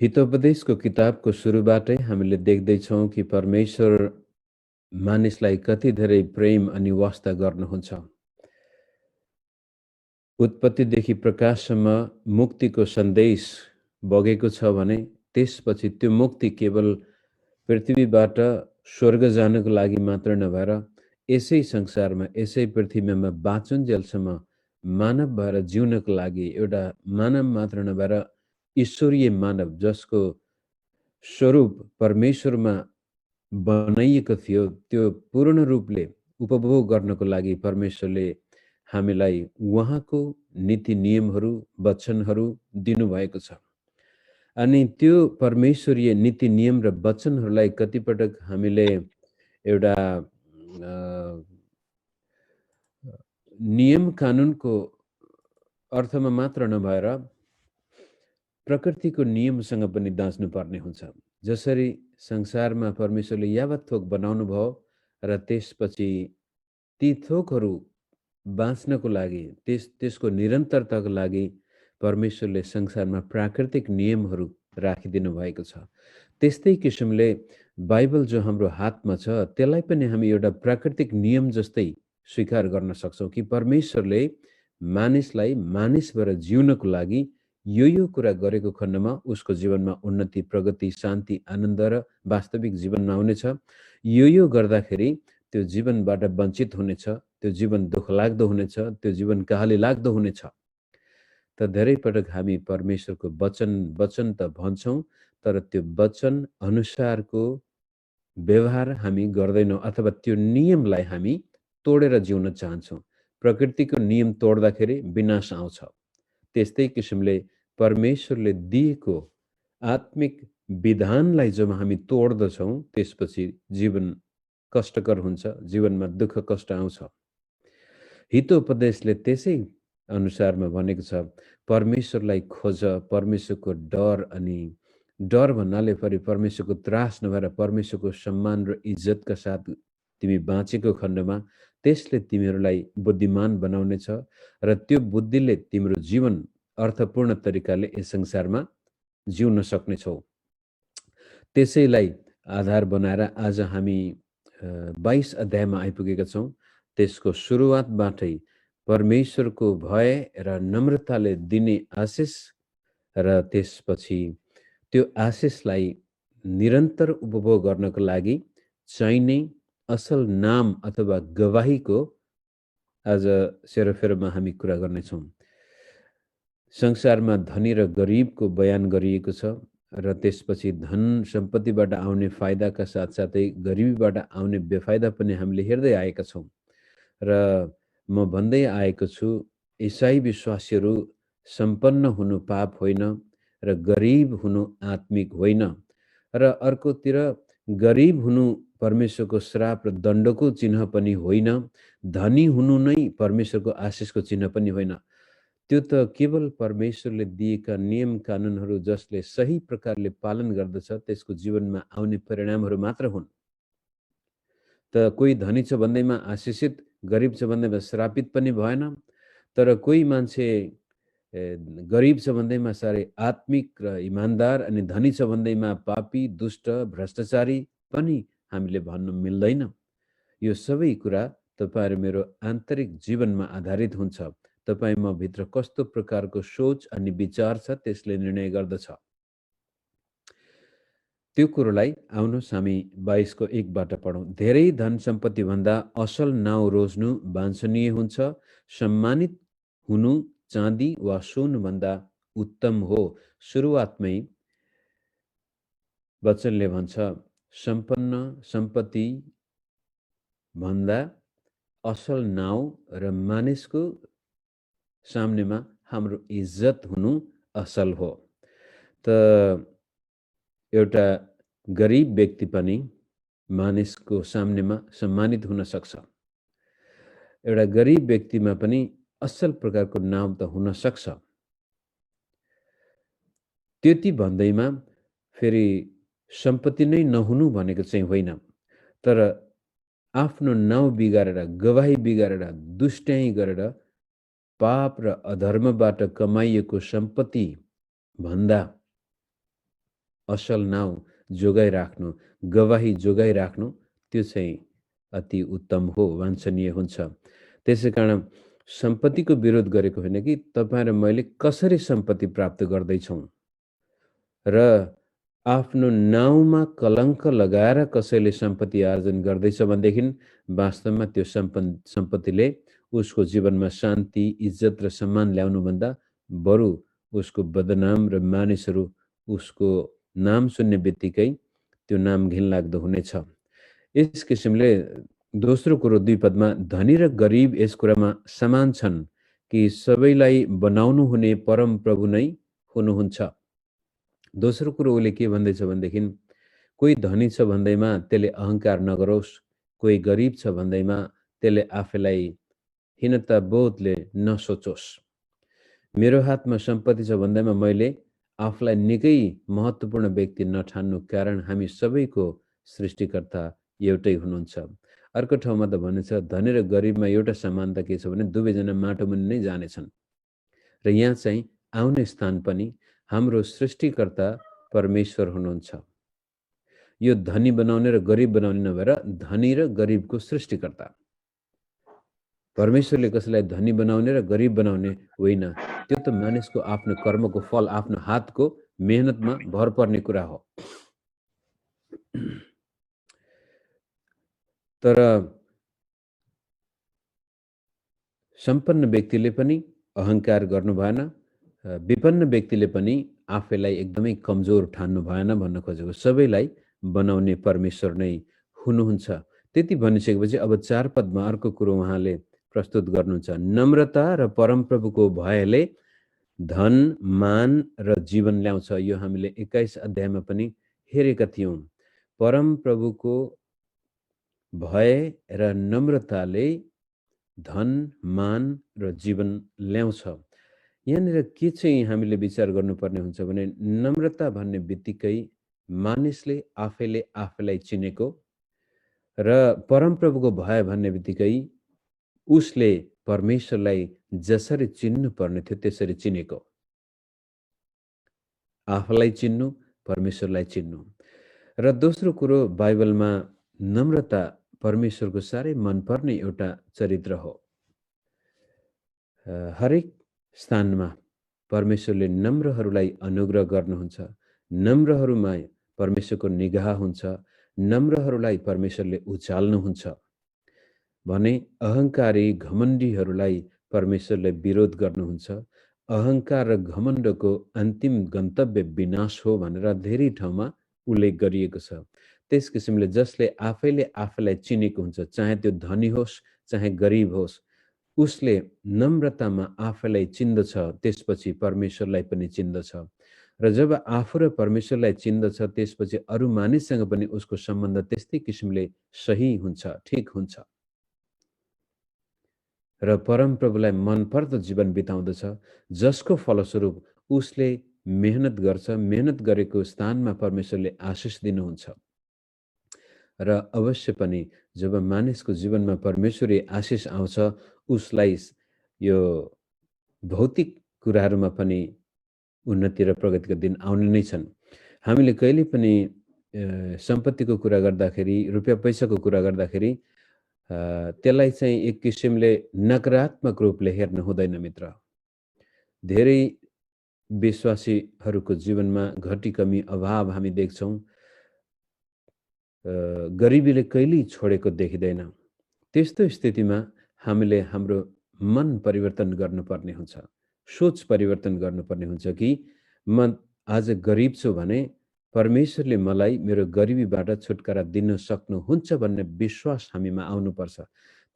हितोपदेशको किताबको सुरुबाटै हामीले देख्दैछौँ कि परमेश्वर मानिसलाई कति धेरै प्रेम अनि वास्ता गर्नुहुन्छ। उत्पत्तिदेखि प्रकाशसम्म मुक्तिको सन्देश बगेको छ भने त्यसपछि त्यो मुक्ति केवल पृथ्वीबाट स्वर्ग जानको लागि मात्र नभएर यसै संसारमा यसै पृथ्वीमा बाँचुन्जेलसम्म मानव भएर जिउनको लागि एउटा मानव मात्र नभएर ईश्वरीय मानव जसको स्वरूप परमेश्वरमा बनाइएको थियो त्यो पूर्ण रूपले उपभोग गर्नको लागि परमेश्वरले हामीलाई उहाँको नीति नियमहरू वचनहरू दिनुभएको छ। अनि त्यो परमेश्वरीय नीति नियम र वचनहरूलाई कतिपटक हामीले एउटा नियम कानुनको अर्थमा मात्र नभएर प्रकृतिको नियमसँग पनि दाँच्नुपर्ने हुन्छ। जसरी संसारमा परमेश्वरले यावत थोक बनाउनु भयो र त्यसपछि ती थोकहरू बाँच्नको लागि त्यसको निरन्तरताको लागि परमेश्वरले संसारमा प्राकृतिक नियमहरू राखिदिनु भएको छ। त्यस्तै किसिमले बाइबल जो हाम्रो हातमा छ त्यसलाई पनि हामी एउटा प्राकृतिक नियम जस्तै स्वीकार गर्न सक्छौँ कि परमेश्वरले मानिसलाई मानिस भएर जिउनको लागि यो कुरा गरेको खण्डमा उसको जीवनमा उन्नति, प्रगति, शान्ति, आनन्द र वास्तविक जीवनमा हुनेछ। यो गर्दाखेरि त्यो जीवनबाट वञ्चित हुनेछ, त्यो जीवन दुःखलाग्दो हुनेछ, त्यो जीवन कहाली लाग्दो हुनेछ। त धेरै पटक हामी परमेश्वरको वचन त भन्छौँ, तर त्यो वचन अनुसारको व्यवहार हामी गर्दैनौँ अथवा त्यो नियमलाई हामी तोडेर जिउन चाहन्छौँ। प्रकृतिको नियम तोड्दाखेरि विनाश आउँछ। त्यस्तै किसिमले परमेश्वरले दिएको आत्मिक विधानलाई जब हामी तोड्दछौँ त्यसपछि जीवन कष्टकर हुन्छ, जीवनमा दुःख कष्ट आउँछ। हितोपदेशले त्यसै अनुसारमा भनेको छ, परमेश्वरलाई खोज, परमेश्वरको डर, अनि डर भन्नाले फेरि परमेश्वरको त्रास नभएर परमेश्वरको सम्मान र इज्जतका साथ तिमी बाँचेको खण्डमा त्यसले तिमीहरूलाई बुद्धिमान बनाउनेछ र त्यो बुद्धिले तिम्रो जीवन अर्थपूर्ण तरिकाले यस संसारमा जिउन सक्नेछौ। त्यसैलाई आधार बनाएर आज हामी 22 अध्यायमा आइपुगेका छौँ। त्यसको सुरुवातबाटै परमेश्वरको भय र नम्रताले दिने आशिष र त्यसपछि त्यो आशिषलाई निरन्तर उपभोग गर्नको लागि चाहिने असल नाम अथवा गवाहीको आज सेरोफेरोमा हामी कुरा गर्नेछौँ। संसारमा धनी र गरिबको बयान गरिएको छ र त्यसपछि धन सम्पत्तिबाट आउने फाइदाका साथसाथै गरिबीबाट आउने बेफाइदा पनि हामीले हेर्दै आएका छौँ। र म भन्दै आएको छु, ईसाई विश्वासीहरू सम्पन्न हुनु पाप होइन र गरिब हुनु आत्मिक होइन, र अर्कोतिर गरिब हुनु परमेश्वरको श्राप र दण्डको चिन्ह पनि होइन, धनी हुनु नै परमेश्वरको आशिषको चिन्ह पनि होइन। त्यो त केवल परमेश्वरले दिएका नियम कानुनहरू जसले सही प्रकारले पालन गर्दछ त्यसको जीवनमा आउने परिणामहरू मात्र हुन्। त कोही धनी छ भन्दैमा आशिषित, गरिब छ भन्दैमा श्रापित पनि भएन। तर कोही मान्छे गरिब छ भन्दैमा साह्रै आत्मिक र इमान्दार, अनि धनी छ भन्दैमा पापी, दुष्ट, भ्रष्टाचारी पनि हामीले भन्नु मिल्दैन। यो सबै कुरा तपाईहरु मेरो आन्तरिक जीवनमा आधारित हुन्छ। तपाई म भित्र कस्तो प्रकारको सोच अनि विचार छ त्यसले निर्णय गर्दछ। त्यो कुरोलाई आउनुहोस् हामी 22 को 1 बाट पढौं। धेरै धन सम्पत्ति भन्दा असल नाउँ रोज्नु वाञ्छनीय हुन्छ। सम्मानित हुनु चाँदी वा सुन भन्दा उत्तम हो। सुरुवातमै वचनले भन्छ, सम्पन्न सम्पत्ति भन्दा असल नाउँ र मानिसको सामनेमा हाम्रो इज्जत हुनु असल हो। त एउटा गरिब व्यक्ति पनि मानिसको सामनेमा सम्मानित हुन सक्छ। एउटा गरिब व्यक्तिमा पनि असल प्रकारको नाम त हुन सक्छ। त्यति भन्दैमा फेरि सम्पत्ति नै नहुनु भनेको चाहिँ होइन, तर आफ्नो नाउँ बिगारेर, गवाही बिगारेर, दुष्ट्याइ गरेर पाप र अधर्मबाट कमाइएको सम्पत्ति भन्दा असल नाउँ जोगाइराख्नु, गवाही जोगाइराख्नु त्यो चाहिँ अति उत्तम हो, वाञ्छनीय हुन्छ। त्यसै कारण सम्पत्तिको विरोध गरेको होइन कि तपाईँ र मैले कसरी सम्पत्ति प्राप्त गर्दैछौँ र आफ्नो नाउँमा कलङ्क लगाएर कसैले सम्पत्ति आर्जन गर्दैछ भनेदेखि वास्तवमा त्यो सम्पत्तिले उसको जीवनमा शान्ति, इज्जत र सम्मान ल्याउनुभन्दा बरु उसको बदनाम र मानिसहरू उसको नाम सुन्ने बित्तिकै त्यो नाम घिनलाग्दो हुनेछ। यस किसिमले दोस्रो कुरो 2 पदमा धनी र गरिब यस कुरामा समान छन् कि सबैलाई बनाउनु हुने परम प्रभु नै हुनुहुन्छ। दोस्रो कुरो उसले के भन्दैछ भनेदेखि कोही धनी छ भन्दैमा त्यसले अहङ्कार नगरोस्, कोही गरिब छ भन्दैमा त्यसले आफैलाई हीनता बोधले नसोचोस्। मेरो हातमा सम्पत्ति छ भन्दैमा मैले आफूलाई निकै महत्त्वपूर्ण व्यक्ति नठान्नु, कारण हामी सबैको सृष्टिकर्ता एउटै हुनुहुन्छ। अर्को ठाउँमा त भनेछ धनी र गरिबमा एउटा समानता के छ भने दुवैजना माटो मुनि नै जानेछन् र यहाँ चाहिँ आउने स्थान पनि हाम्रो सृष्टिकर्ता परमेश्वर हुनुहुन्छ। यो धनी बनाउने र गरिब बनाउने नभएर धनी र गरिबको सृष्टिकर्ता। परमेश्वरले कसैलाई धनी बनाउने र गरिब बनाउने होइन, त्यो त मानिसको आफ्नो कर्मको फल, आफ्नो हातको मेहनतमा भर पर्ने कुरा हो। तर सम्पन्न व्यक्तिले पनि अहङ्कार गर्नु भएन, विपन्न व्यक्तिले पनि आफैलाई एकदमै कमजोर ठान्नु भएन भन्न खोजेको। सबैलाई बनाउने परमेश्वर नै हुनुहुन्छ। त्यति भनिसकेपछि अब 4 पदमा अर्को कुरो उहाँले प्रस्तुत गर्नुहुन्छ। नम्रता र परमप्रभुको भयले धन, मान र जीवन ल्याउँछ। यो हामीले 21 अध्यायमा पनि हेरेका थियौँ। परमप्रभुको भय र नम्रताले धन, मान र जीवन ल्याउँछ। यहाँनिर के चाहिँ हामीले विचार गर्नुपर्ने हुन्छ भने नम्रता भन्ने बित्तिकै मानिसले आफैले आफैलाई चिनेको र परमप्रभुको भय भन्ने बित्तिकै उसले परमेश्वरलाई जसरी चिन्नु पर्ने थियो त्यसरी चिनेको। आफूलाई चिन्नु, परमेश्वरलाई चिन्नु। र दोस्रो कुरो बाइबलमा नम्रता परमेश्वरको साह्रै मनपर्ने एउटा चरित्र हो। हरेक स्थानमा परमेश्वरले नम्रहरूलाई अनुग्रह गर्नुहुन्छ। नम्रहरूमा परमेश्वरको निगाह हुन्छ। नम्रहरूलाई परमेश्वरले उचाल्नुहुन्छ भने अहङ्कारी घमण्डीहरूलाई परमेश्वरले विरोध गर्नुहुन्छ। अहङ्कार र घमण्डको अन्तिम गन्तव्य विनाश हो भनेर धेरै ठाउँमा उल्लेख गरिएको छ। त्यस किसिमले जसले आफैले आफैलाई चिनेको हुन्छ, चाहे त्यो धनी होस् चाहे गरिब होस्, उसले नम्रतामा आफैलाई चिन्दछ, त्यसपछि परमेश्वरलाई पनि चिन्दछ। र जब आफू र परमेश्वरलाई चिन्दछ त्यसपछि अरू मानिससँग पनि उसको सम्बन्ध त्यस्तै किसिमले सही हुन्छ, ठिक हुन्छ र परमप्रभुलाई मनपर्दो जीवन बिताउँदछ, जसको फलस्वरूप उसले मेहनत गर्छ। मेहनत गरेको स्थानमा परमेश्वरले आशिष दिनुहुन्छ र अवश्य पनि जब मानिसको जीवनमा परमेश्वरी आशिष आउँछ, उसलाई यो भौतिक कुराहरूमा पनि उन्नति र प्रगतिका दिन आउने नै छन्। हामीले कहिले पनि सम्पत्तिको कुरा गर्दाखेरि, रुपियाँ पैसाको कुरा गर्दाखेरि त्यसलाई चाहिँ एक किसिमले नकारात्मक रूपले हेर्न हुँदैन मित्र। धेरै विश्वासीहरूको जीवनमा घटी कमी अभाव हामी देख्छौँ। गरिबीले कहिल्यै छोडेको देखिँदैन। त्यस्तो स्थितिमा हामीले हाम्रो मन परिवर्तन गर्नुपर्ने हुन्छ, सोच परिवर्तन गर्नुपर्ने हुन्छ कि म आज गरिब छु भने परमेश्वरले मलाई मेरो गरिबीबाट छुटकारा दिन सक्नुहुन्छ भन्ने विश्वास हामीमा आउनुपर्छ।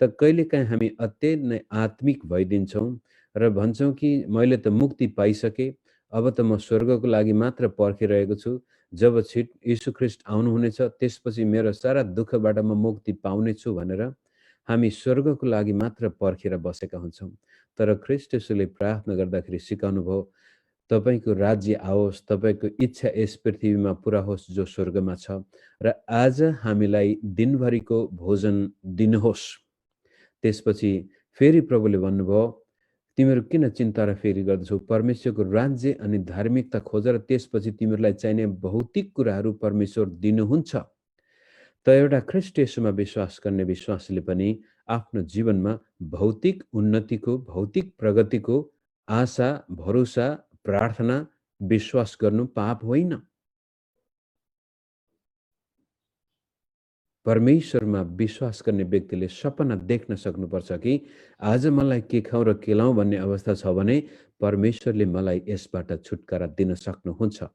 त कहिलेकाहीँ हामी अत्यन्तै आत्मिक भइदिन्छौँ र भन्छौँ कि मैले त मुक्ति पाइसकेँ, अब त म स्वर्गको लागि मात्र पर्खिरहेको छु। जब छिट यीशु ख्रीष्ट आउनुहुनेछ त्यसपछि मेरो सारा दुःखबाट म मुक्ति पाउनेछु भनेर हामी स्वर्गको लागि मात्र पर्खेर बसेका हुन्छौँ। तर ख्रीष्ट येशूले प्रार्थना गर्दाखेरि सिकाउनु भयो, तपाईको राज्य आओस्, तपाईको इच्छा यस पृथ्वीमा पुरा होस् जो स्वर्गमा छ, र आज हामीलाई दिनभरिको भोजन दिनुहोस्। त्यसपछि फेरि प्रभुले भन्नुभयो, तिमीहरू किन चिन्ता र फेरि गर्दछौ? परमेश्वरको राज्य अनि धार्मिकता खोज र त्यसपछि तिमीहरूलाई चाहिने भौतिक कुराहरू परमेश्वर दिनुहुन्छ। त एउटा ख्रीष्ट येशूमा विश्वास गर्ने विश्वासले पनि आफ्नो जीवनमा भौतिक उन्नतिको, भौतिक प्रगतिको आशा, भरोसा, प्रार्थना, विश्वास गर्नु पाप होइन। परमेश्वरमा विश्वास गर्ने व्यक्तिले सपना देख्न सक्नुपर्छ कि आज मलाई के खाउँ र के लाउँ भन्ने अवस्था छ भने परमेश्वरले मलाई यसबाट छुटकारा दिन सक्नुहुन्छ।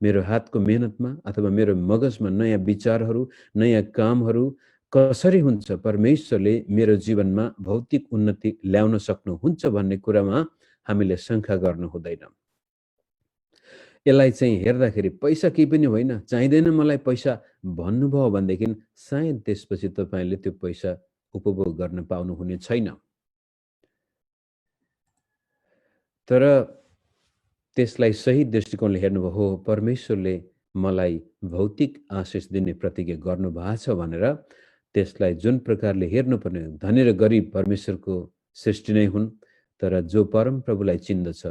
मेरो हातको मेहनतमा अथवा मेरो मगजमा नयाँ विचारहरू, नयाँ कामहरू कसरी हुन्छ परमेश्वरले मेरो जीवनमा भौतिक उन्नति ल्याउन सक्नुहुन्छ भन्ने कुरामा हामीले शङ्का गर्नु हुँदैन। यसलाई चाहिँ हेर्दाखेरि पैसा केही पनि होइन, चाहिँदैन मलाई पैसा भन्नुभयो भनेदेखि सायद त्यसपछि तपाईँले त्यो पैसा उपभोग गर्न पाउनुहुने छैन। तर त्यसलाई सही दृष्टिकोणले हेर्नुभयो, हो परमेश्वरले मलाई भौतिक आशिष दिने प्रतिज्ञा गर्नुभएको छ भनेर त्यसलाई जुन प्रकारले हेर्नुपर्ने, धनी र गरिब परमेश्वरको सृष्टि नै हुन्, तर जो परमप्रभुलाई चिन्दछ,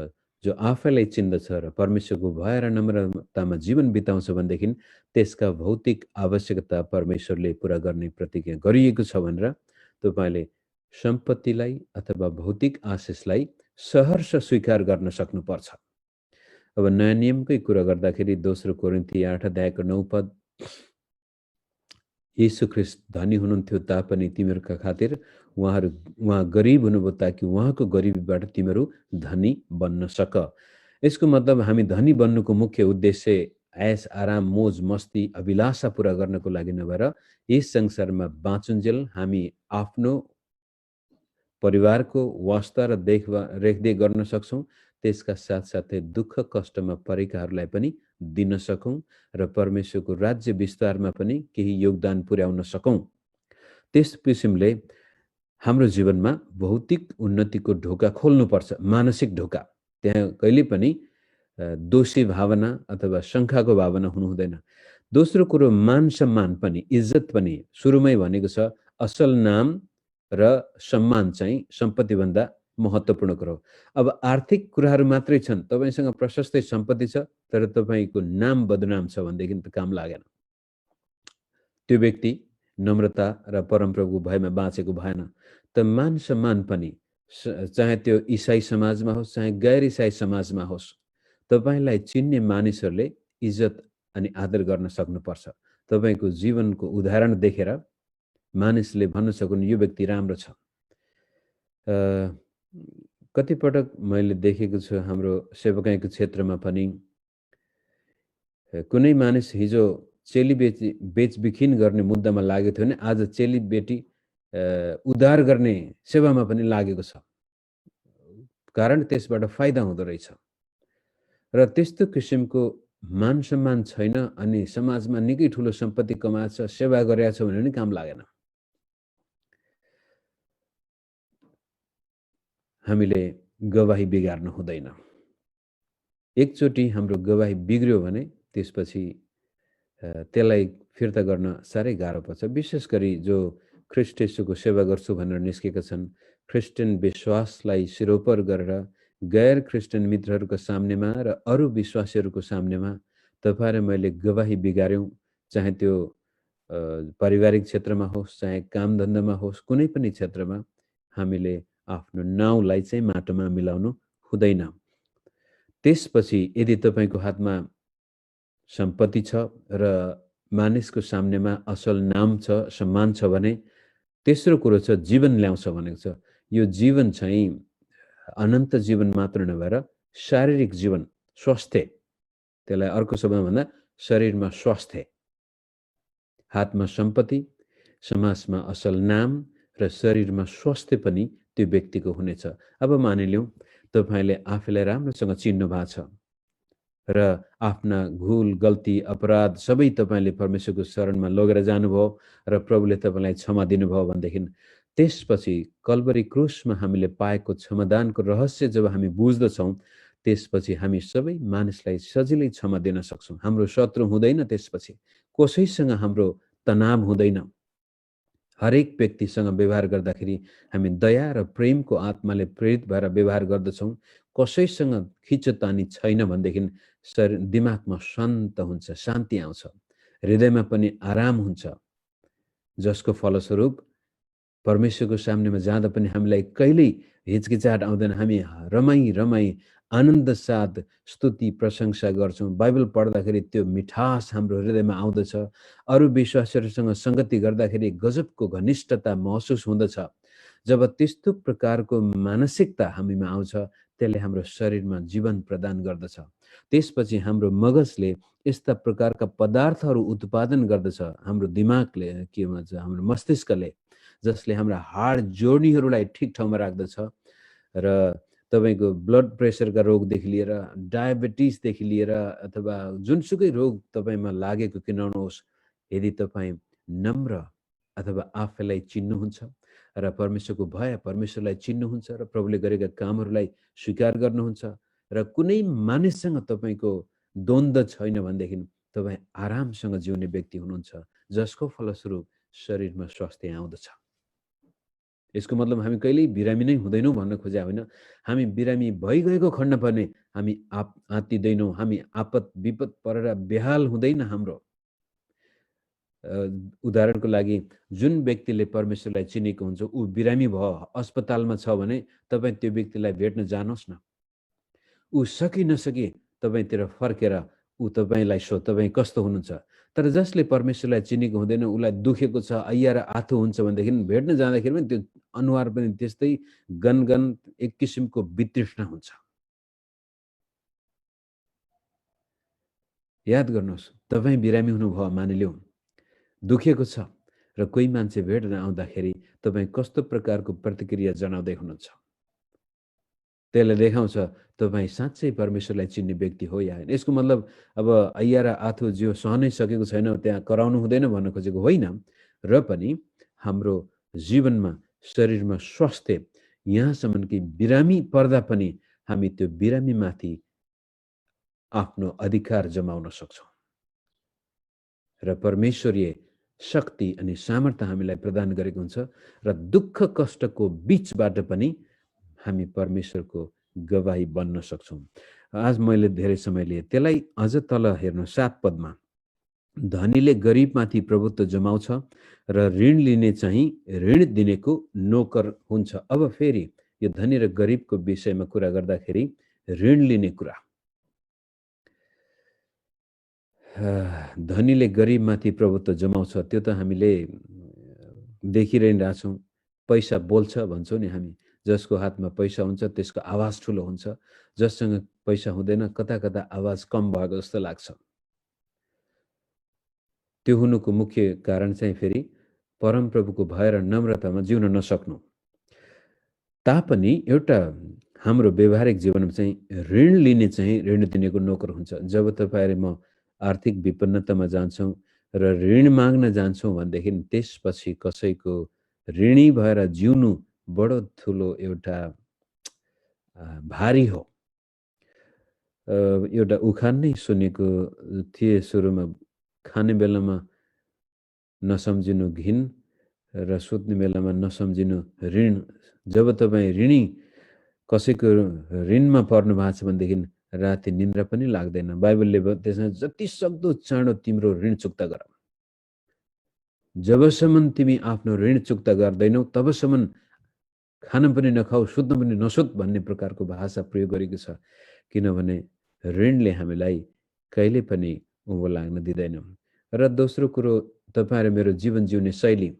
जो आफैलाई चिन्दछ र परमेश्वरको भएर नम्रतामा जीवन बिताउँछ भनेदेखि त्यसका भौतिक आवश्यकता परमेश्वरले पुरा गर्ने प्रतिज्ञा गरिएको छ भनेर तपाईँले सम्पत्तिलाई अथवा भौतिक आशिषलाई सहर्ष स्वीकार गर्न सक्नुपर्छ। अब नयाँ नियमकै कुरा गर्दाखेरि दोस्रो कोरिन्थी 8 अध्यायको 9 पद, यीशु ख्रीष्ट धनी हुनुहुन्थ्यो तापनि तिमीहरूका खातिर उहाँ गरिब हुनुभयो ताकि उहाँको गरिबीबाट तिमीहरू धनी बन्न सक। यसको मतलब हामी धनी बन्नुको मुख्य उद्देश्य ऐस आराम, मोज मस्ती, अभिलाषा पुरा गर्नको लागि नभएर यस संसारमा बाँचुन्जेल हामी आफ्नो परिवारको वास्ता र रेखदेख गर्न सक्छौँ। त्यसका साथसाथै दुःख कष्टमा परेकाहरूलाई पनि दिन सकौँ र परमेश्वरको राज्य विस्तारमा पनि केही योगदान पुर्याउन सकौँ। त्यस किसिमले हाम्रो जीवनमा भौतिक उन्नतिको ढोका खोल्नुपर्छ, मानसिक ढोका। त्यहाँ कहिले पनि दोषी भावना अथवा शङ्काको भावना हुनु हुँदैन। दोस्रो कुरो मान सम्मान पनि, इज्जत पनि। सुरुमै भनेको छ असल नाम र सम्मान चाहिँ सम्पत्तिभन्दा महत्त्वपूर्ण कुरो हो। अब आर्थिक कुराहरू मात्रै छन्, तपाईँसँग प्रशस्तै सम्पत्ति छ तर तपाईँको नाम बदनाम छ भनेदेखि त काम लागेन। त्यो व्यक्ति नम्रता र परमप्रभुको भयमा बाँचेको भएन। त मान सम्मान पनि, चाहे त्यो इसाई समाजमा होस् चाहे गैर इसाई समाजमा होस्, तपाईँलाई चिन्ने मानिसहरूले इज्जत अनि आदर गर्न सक्नुपर्छ। तपाईँको जीवनको उदाहरण देखेर मानिसले भन्न सकुन् यो व्यक्ति राम्रो छ। कतिपटक मैले देखेको छु हाम्रो सेवकाईको क्षेत्रमा पनि कुनै मानिस हिजो चेलीबेटी बेचबिखिन गर्ने मुद्दामा लागेको थियो भने आज चेलीबेटी उद्धार गर्ने सेवामा पनि लागेको छ। कारण त्यसबाट फाइदा हुँदो रहेछ। र त्यस्तो किसिमको मान सम्मान छैन अनि समाजमा निकै ठुलो सम्पत्ति कमाएको छ, सेवा गरेको छ भने पनि काम लागेन। हामीले गवाही बिगार्न हुँदैन। एकचोटि हाम्रो गवाही बिग्रियो भने त्यसपछि त्यसलाई फिर्ता गर्न साह्रै गाह्रो पर्छ। विशेष गरी जो ख्रीष्ट येशूको सेवा गर्छु भनेर निस्केका छन्, ख्रिस्टियन विश्वासलाई सिरोपर गरेर गैर ख्रिस्टियन मित्रहरूको सामनेमा र अरू विश्वासीहरूको सामनेमा तपाईँ र मैले गवाही बिगार्यौँ, चाहे त्यो पारिवारिक क्षेत्रमा होस् चाहे कामधन्दामा होस्, कुनै पनि क्षेत्रमा हामीले आफ्नो नाउँलाई चाहिँ माटोमा मिलाउनु हुँदैन। त्यसपछि यदि तपाईँको हातमा सम्पत्ति छ र मानिसको सामनेमा असल नाम छ, सम्मान छ भने तेस्रो कुरो छ जीवन ल्याउँछ भनेको छ। यो जीवन चाहिँ अनन्त जीवन मात्र नभएर शारीरिक जीवन, स्वास्थ्य, त्यसलाई अर्को शब्दमा भन्दा शरीरमा स्वास्थ्य, हातमा सम्पत्ति, समाजमा असल नाम र शरीरमा स्वास्थ्य पनि त्यो व्यक्तिको हुनेछ। अब मानिलिउँ तपाईँले आफैलाई राम्रोसँग चिन्नु भएको छ र आफ्ना भुल गल्ती अपराध सबै तपाईँले परमेश्वरको शरणमा लगेर जानुभयो र प्रभुले तपाईँलाई क्षमा दिनुभयो भनेदेखि त्यसपछि कल्वरी क्रुसमा हामीले पाएको क्षमादानको रहस्य जब हामी बुझ्दछौँ त्यसपछि हामी सबै मानिसलाई सजिलै क्षमा दिन सक्छौँ। हाम्रो शत्रु हुँदैन, त्यसपछि कसैसँग हाम्रो तनाव हुँदैन। हरेक व्यक्तिसँग व्यवहार गर्दाखेरि हामी दया र प्रेमको आत्माले प्रेरित भएर व्यवहार गर्दछौँ। कसैसँग खिचोतानी छैन भनेदेखि दिमागमा शान्त हुन्छ, शान्ति आउँछ, हृदयमा पनि आराम हुन्छ, जसको फलस्वरूप परमेश्वरको सामनेमा जाँदा पनि हामीलाई कहिल्यै हिचकिचाहट आउँदैन। हामी रमाई आनन्द साथ स्तुति प्रशंसा गर्छौँ। बाइबल पढ्दाखेरि त्यो मिठास हाम्रो हृदयमा आउँदछ। अरू विश्वासीहरूसँग सङ्गति गर्दाखेरि गजबको घनिष्ठता महसुस हुँदछ। जब त्यस्तो प्रकारको मानसिकता हामीमा आउँछ, त्यसले हाम्रो शरीरमा जीवन प्रदान गर्दछ। त्यसपछि हाम्रो मगजले यस्ता प्रकारका पदार्थहरू उत्पादन गर्दछ, हाम्रो दिमागले के भन्छ, हाम्रो मस्तिष्कले, जसले हाम्रा हाड जोड्नीहरूलाई ठिक ठाउँमा राख्दछ र तपाईँको ब्लड प्रेसरका रोगदेखि लिएर डायबिटिसदेखि लिएर अथवा जुनसुकै रोग तपाईँमा लागेको किन नहोस्, यदि तपाईँ नम्र अथवा आफैलाई चिन्नुहुन्छ र परमेश्वरको भय परमेश्वरलाई चिन्नुहुन्छ र प्रभुले गरेका कामहरूलाई स्वीकार गर्नुहुन्छ र कुनै मानिससँग तपाईँको द्वन्द्व छैन भनेदेखि तपाईँ आरामसँग जिउने व्यक्ति हुनुहुन्छ, जसको फलस्वरूप शरीरमा स्वास्थ्य आउँदछ। यसको मतलब हामी कहिल्यै बिरामी नै हुँदैनौँ भन्न खोजे होइन। हामी बिरामी भइगएको खण्ड पनि हामी आत्तिदैनौँ, हामी आपत विपद परेर बेहाल हुँदैन हाम्रो। उदाहरणको लागि जुन व्यक्तिले परमेश्वरलाई चिनेको हुन्छ, ऊ बिरामी भयो, अस्पतालमा छ भने तपाईँ त्यो व्यक्तिलाई भेट्न जानुहोस् न। ऊ सकि नसकी तपाईँतिर फर्केर ऊ तपाईँलाई तपाईँ कस्तो हुनुहुन्छ। तर जसले परमेश्वरलाई चिनेको हुँदैन, उसलाई दुखेको छ, ऐया र आथो हुन्छ भनेदेखि भेट्न जाँदाखेरि पनि त्यो अनुहार पनि त्यस्तै गनगन एक किसिमको वितृष्णा हुन्छ। याद गर्नुहोस्, तपाईँ बिरामी हुनुभयो मानिलिउँ, दुखेको छ र कोही मान्छे भेट्न आउँदाखेरि तपाईँ कस्तो प्रकारको प्रतिक्रिया जनाउँदै हुनुहुन्छ। त्यसले देखाउँछ तपाईँ साँच्चै परमेश्वरलाई चिन्ने व्यक्ति हो या होइन। यसको मतलब अब ऐया र आथो जो सहनै सकेको छैन त्यहाँ कराउनु हुँदैन भन्न खोजेको होइन, र पनि हाम्रो जीवनमा शरीरमा स्वास्थ्य यहाँसम्म कि बिरामी पर्दा पनि हामी त्यो बिरामीमाथि आफ्नो अधिकार जमाउन सक्छौँ र परमेश्वरीय शक्ति अनि सामर्थ्य हामीलाई प्रदान गरेको हुन्छ र दुःख कष्टको बिचबाट पनि हामी परमेश्वरको गवाही बन्न सक्छौँ। आज मैले धेरै समय लिएँ, त्यसलाई अझ तल हेर्नु 7 पदमा, धनीले गरिबमाथि प्रभुत्व जमाउँछ र ऋण लिने चाहिँ ऋण दिनेको नोकर हुन्छ। अब फेरि यो धनी र गरिबको विषयमा कुरा गर्दाखेरि ऋण लिने कुरा, धनीले गरिबमाथि प्रभुत्व जमाउँछ, त्यो त हामीले देखिरहन्छौँ। पैसा बोल्छ भन्छौँ नि हामी, जसको हातमा पैसा हुन्छ त्यसको आवाज ठुलो हुन्छ, जससँग पैसा हुँदैन कता कता आवाज कम भएको जस्तो लाग्छ। त्यो हुनुको मुख्य कारण चाहिँ फेरि परमप्रभुको भय र नम्रतामा जिउन नसक्नु। तापनि एउटा हाम्रो व्यवहारिक जीवनमा चाहिँ ऋण लिने चाहिँ ऋण दिनेको नोकर हुन्छ। जब तपाईँ म आर्थिक विपन्नतामा जान्छौँ र ऋण माग्न जान्छौँ भनेदेखि त्यसपछि कसैको ऋणी भएर जिउनु बडो ठुलो एउटा भारी हो। एउटा उखान नै सुनेको थिए सुरुमा, खाने बेलामा नसम्झिनु घिन र सुत्ने बेलामा नसम्झिनु ऋण। जब तपाईँ ऋणी कसैको ऋणमा पर्नु भएको छ भनेदेखि राति निन्द्रा पनि लाग्दैन। बाइबलले त्यसमा जति सक्दो चाँडो तिम्रो ऋण चुक्ता गर। जबसम्म तिमी आफ्नो ऋण चुक्ता गर्दैनौ तबसम्म खान पनि नखाऊ, सुत्न पनि नसुत भन्ने प्रकारको भाषा प्रयोग गरेको छ। किनभने ऋणले हामीलाई कहिले पनि उँभो लाग्न दिँदैन। र दोस्रो कुरो, तपाईँ र मेरो जीवन जिउने शैली,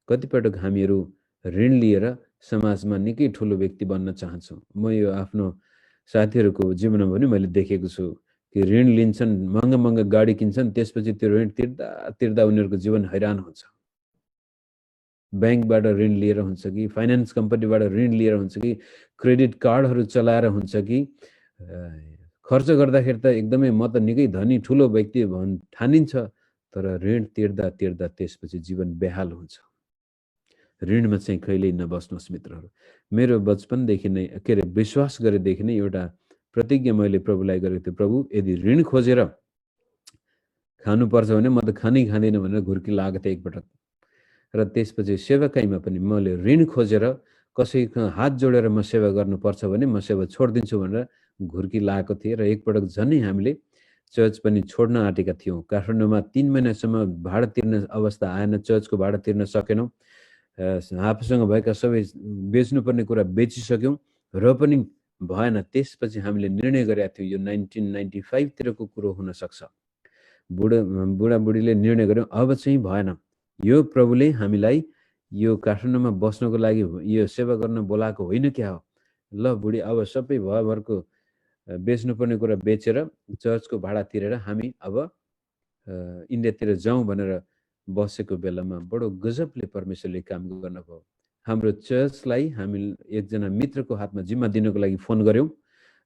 कतिपटक हामीहरू ऋण लिएर समाजमा निकै ठुलो व्यक्ति बन्न चाहन्छौँ। म यो आफ्नो साथीहरूको जीवनमा पनि मैले देखेको छु कि ऋण लिन्छन्, महँगा महँगा गाडी किन्छन्, त्यसपछि त्यो ऋण तिर्दा तिर्दा उनीहरूको जीवन हैरान हुन्छ। ब्याङ्कबाट ऋण लिएर हुन्छ कि फाइनेन्स कम्पनीबाट ऋण लिएर हुन्छ कि क्रेडिट कार्डहरू चलाएर हुन्छ कि खर्च गर्दाखेरि त एकदमै म त निकै धनी ठुलो व्यक्ति ठानिन्छ, तर ऋण तिर्दा तिर्दा त्यसपछि जीवन बेहाल हुन्छ। ऋणमा चाहिँ कहिल्यै नबस्नुहोस् मित्रहरू। मेरो बचपनदेखि नै के अरे विश्वास गरेदेखि नै एउटा प्रतिज्ञा मैले प्रभुलाई गरेको थिएँ, प्रभु यदि ऋण खोजेर खानुपर्छ भने म त खानै खाँदैन भनेर घुर्की लागेको थिएँ एकपटक। र त्यसपछि सेवाकाईमा पनि मैले ऋण खोजेर कसैको हात जोडेर म सेवा गर्नुपर्छ भने म सेवा छोडिदिन्छु भनेर घुर्की लागेको थिएँ र एकपटक झनै हामीले चर्च पनि छोड्न आँटेका थियौँ। काठमाडौँमा 3 महिनासम्म भाडा तिर्ने अवस्था आएन, चर्चको भाडा तिर्न सकेनौँ। आफूसँग भएका सबै बेच्नुपर्ने कुरा बेचिसक्यौँ र पनि भएन। त्यसपछि हामीले निर्णय गरेका थियौँ, यो 1995 तिरको कुरो हुनसक्छ। बुढाबुढीले निर्णय गर्यौँ, अब चाहिँ भएन, यो प्रभुले हामीलाई यो काठमाडौँमा बस्नको लागि यो सेवा गर्न बोलाएको होइन क्या हो। ल बुढी, अब सबै भरभरको बेच्नुपर्ने कुरा बेचेर चर्चको भाडा तिरेर हामी अब इन्डियातिर जाउँ भनेर बसेको बेलामा बडो गजबले परमेश्वरले काम गर्नुभयो। हाम्रो चर्चलाई हामी एकजना मित्रको हातमा जिम्मा दिनको लागि फोन गऱ्यौँ।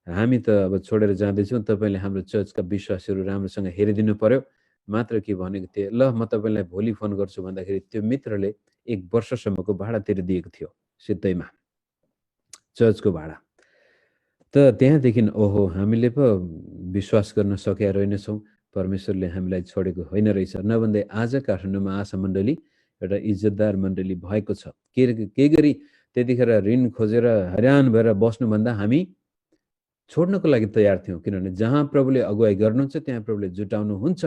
हामी त अब छोडेर जाँदैछौँ, तपाईँले हाम्रो चर्चका विश्वासहरू राम्रोसँग हेरिदिनु पर्यो मात्र के भनेको थिएँ। ल म तपाईँलाई भोलि फोन गर्छु भन्दाखेरि त्यो मित्रले 1 वर्षसम्मको भाडा तिरिदिएको थियो सित्तैमा, चर्चको भाडा। त त्यहाँदेखि ओहो, हामीले पो विश्वास गर्न सकेका रहेनछौँ, परमेश्वरले हामीलाई छोडेको होइन रहेछ। नभन्दै आज काठमाडौँमा आशा मण्डली एउटा इज्जतदार मण्डली भएको छ। के गरी त्यतिखेर ऋण खोजेर हैरान भएर बस्नुभन्दा हामी छोड्नको लागि तयार थियौँ, किनभने जहाँ प्रभुले अगुवाई गर्नुहुन्छ त्यहाँ प्रभुले जुटाउनुहुन्छ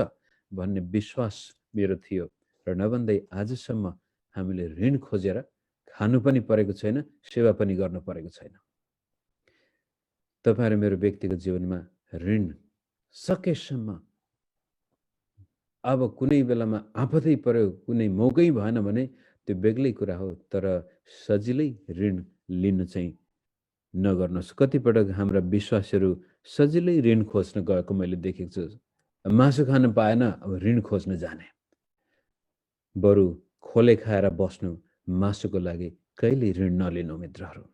भन्ने विश्वास मेरो थियो। र नभन्दै आजसम्म हामीले ऋण खोजेर खानु पनि परेको छैन, सेवा पनि गर्नु परेको छैन। तपाईहरु मेरो व्यक्तिगत जीवनमा ऋण सकेसम्म अब कुनै बेलामा आफतै पर्यो, कुनै मौकै भएन भने त्यो बेग्लै कुरा हो, तर सजिलै ऋण लिन चाहिँ नगर्नुहोस्। कतिपटक हाम्रा विश्वासहरू सजिलै ऋण खोज्न गएको मैले देखेको छु। मासु खान पाएन, अब ऋण खोज्न जाने, बरु खोले खाएर बस्नु, मासुको लागि कहिले ऋण नलिनु मित्रहरू।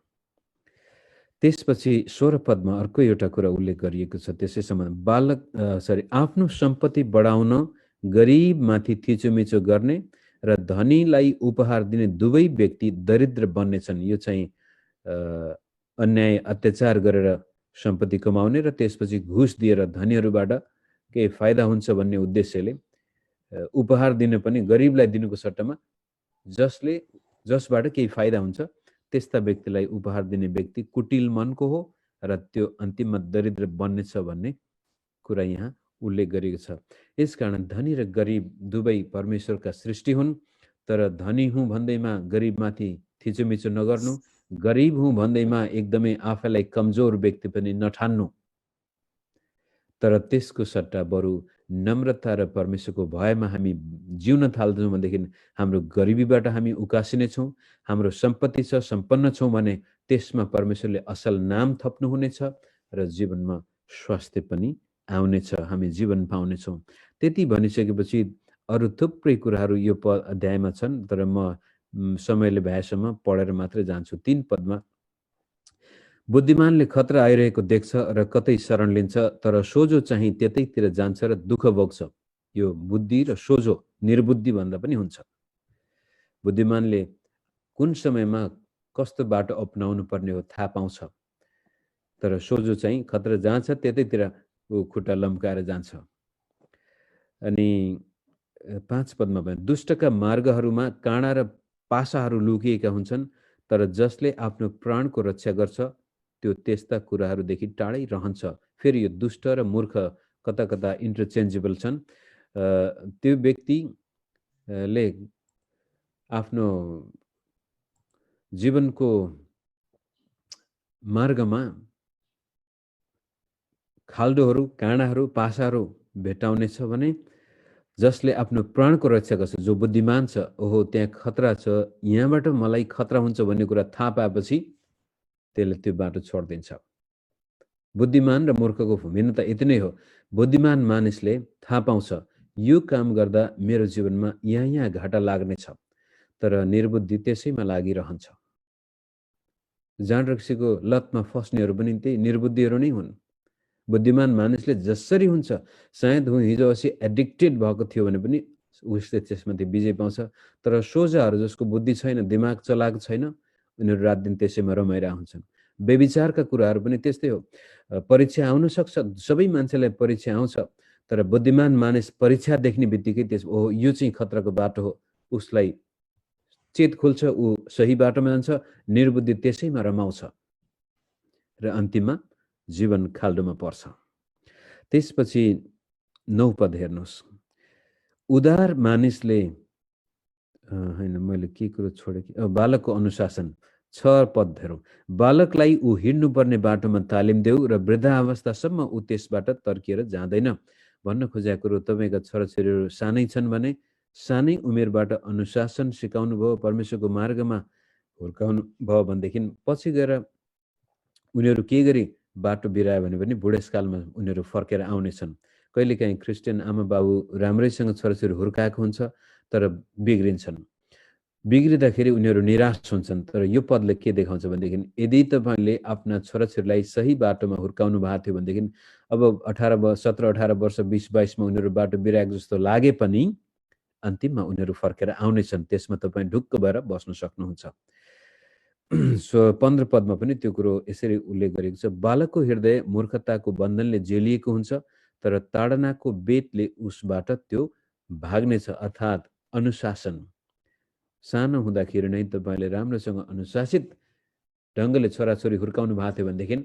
त्यसपछि 16 पदमा अर्को एउटा कुरा उल्लेख गरिएको छ। त्यसै सम्बन्ध आफ्नो सम्पत्ति बढाउन गरिबमाथि थिचोमिचो गर्ने र धनीलाई उपहार दिने दुवै व्यक्ति दरिद्र बन्नेछन्। यो चाहिँ अन्याय अत्याचार गरेर सम्पत्ति कमाउने र त्यसपछि घुस दिएर धनीहरूबाट केही फाइदा हुन्छ भन्ने उद्देश्यले उपहार दिने पनि गरिबलाई दिनुको सट्टामा जसबाट केही फाइदा हुन्छ त्यस्ता व्यक्तिलाई उपहार दिने व्यक्ति कुटिल मनको हो र त्यो अन्तिममा दरिद्र बन्नेछ भन्ने कुरा यहाँ उल्लेख गरिएको छ। यसकारण धनी र गरिब दुवै परमेश्वरका सृष्टि हुन्, तर धनी हुँ भन्दैमा गरिबमाथि थिचोमिचो नगर्नु, गरिब हुँ भन्दैमा एकदमै आफैलाई कमजोर व्यक्ति पनि नठान्नु, तर त्यसको सट्टा बरु नम्रता र परमेश्वरको भयमा हामी जिउन थाल्छौँ भनेदेखि हाम्रो गरिबीबाट हामी उकासिनेछौँ। हाम्रो सम्पत्ति छ, सम्पन्न छौँ भने त्यसमा परमेश्वरले असल नाम थप्नुहुनेछ र जीवनमा स्वास्थ्य पनि आउनेछ, हामी जीवन पाउनेछौँ। त्यति भनिसकेपछि अरू थुप्रै कुराहरू यो अध्यायमा छन्, तर म समयले भएसम्म पढेर मात्रै जान्छु। 3 पदमा बुद्धिमानले खतरा आइरहेको देख्छ र कतै शरण लिन्छ, तर सोझो चाहिँ त्यतैतिर जान्छ र दुःख भोग्छ। यो बुद्धि र सोझो निर्बुद्धि भन्दा पनि हुन्छ। बुद्धिमानले कुन समयमा कस्तो बाटो अपनाउनु पर्ने हो थाहा पाउँछ, तर सोझो चाहिँ खतरा जान्छ त्यतैतिर खुट्टा लम्काएर जान्छ। अनि 5 पदमा भने दुष्टका मार्गहरूमा काँडा र पासाहरू लुकिएका हुन्छन्, तर जसले आफ्नो प्राणको रक्षा गर्छ त्यो त्यस्ता कुराहरूदेखि टाढै रहन्छ। फेरि यो दुष्ट र मूर्ख कता कता इन्टरचेन्जेबल छन्। त्यो व्यक्तिले आफ्नो जीवनको मार्गमा खाल्डोहरू, काँडाहरू, पासाहरू भेटाउनेछ भने जसले आफ्नो प्राणको रक्षा गर्छ, जो बुद्धिमान छ, ओहो त्यहाँ खतरा छ, यहाँबाट मलाई खतरा हुन्छ भन्ने कुरा थाहा पाएपछि त्यसले त्यो बाटो छोडिदिन्छ। बुद्धिमान र मूर्खको भिन्नता यति नै हो। बुद्धिमान मानिसले थाहा पाउँछ यो काम गर्दा मेरो जीवनमा यहाँ घाटा लाग्नेछ, तर निर्बुद्धि त्यसैमा लागिरहन्छ। जाँड रक्सीको लतमा फस्नेहरू पनि त्यही निर्बुद्धिहरू नै हुन्। बुद्धिमान मानिसले जसरी हुन्छ, सायद हिजो अस्ति एडिक्टेड भएको थियो भने पनि उसले त्यसमाथि विजय पाउँछ, तर सोझाहरू जसको बुद्धि छैन, दिमाग चलाएको छैन, उनीहरू रात दिन त्यसैमा रमाइरहेका हुन्छन्। व्यभिचारका कुराहरू पनि त्यस्तै हो। परीक्षा आउन सक्छ, सबै मान्छेलाई परीक्षा आउँछ, तर बुद्धिमान मानिस परीक्षा देख्ने बित्तिकै ओहो यो चाहिँ खतराको बाटो हो, उसलाई चेत खोल्छ ऊ सही बाटोमा जान्छ, निर्बुद्धि त्यसैमा रमाउँछ र अन्तिममा जीवन खाल्डोमा पर्छ। त्यसपछि 9 पद हेर्नुहोस्। उदार मानिसले होइन मैले के कुरो छोडेँ कि बालकको अनुशासन 6 पद हेरौँ। बालकलाई ऊ हिँड्नुपर्ने बाटोमा तालिम देऊ र वृद्धावस्थासम्म ऊ त्यसबाट तर्किएर जाँदैन। भन्न खोजेको कुरो तपाईँका छोराछोरीहरू सानै छन् भने सानै उमेरबाट अनुशासन सिकाउनु भयो, परमेश्वरको मार्गमा हुर्काउनु भयो भनेदेखि पछि गएर उनीहरू के गरी बाटो बिरायो भने पनि बुढेसकालमा उनीहरू फर्केर आउनेछन्। कहिलेकाहीँ क्रिस्चियन आमा बाबु राम्रैसँग छोराछोरी हुर्काएको हुन्छ तर बिग्रिन्छन्। बिग्रिँदाखेरि उनीहरू निराश हुन्छन्। तर यो पदले के देखाउँछ भनेदेखि यदि तपाईँले आफ्ना छोराछोरीलाई सही बाटोमा हुर्काउनु भएको थियो भनेदेखि अब 17, 18 वर्ष 20-22मा उनीहरू बाटो बिराएको जस्तो लागे पनि अन्तिममा उनीहरू फर्केर आउनेछन्। त्यसमा तपाईँ ढुक्क भएर बस्न सक्नुहुन्छ। 15 पदमा पनि त्यो कुरो यसरी उल्लेख गरेको छ। बालकको हृदय मूर्खताको बन्धनले जेलिएको हुन्छ तर ताडनाको बेतले उसबाट त्यो भाग्नेछ। अर्थात् अनुशासन। सानो हुँदाखेरि नै तपाईँले राम्रोसँग अनुशासित ढङ्गले छोराछोरी हुर्काउनु भएको थियो भनेदेखि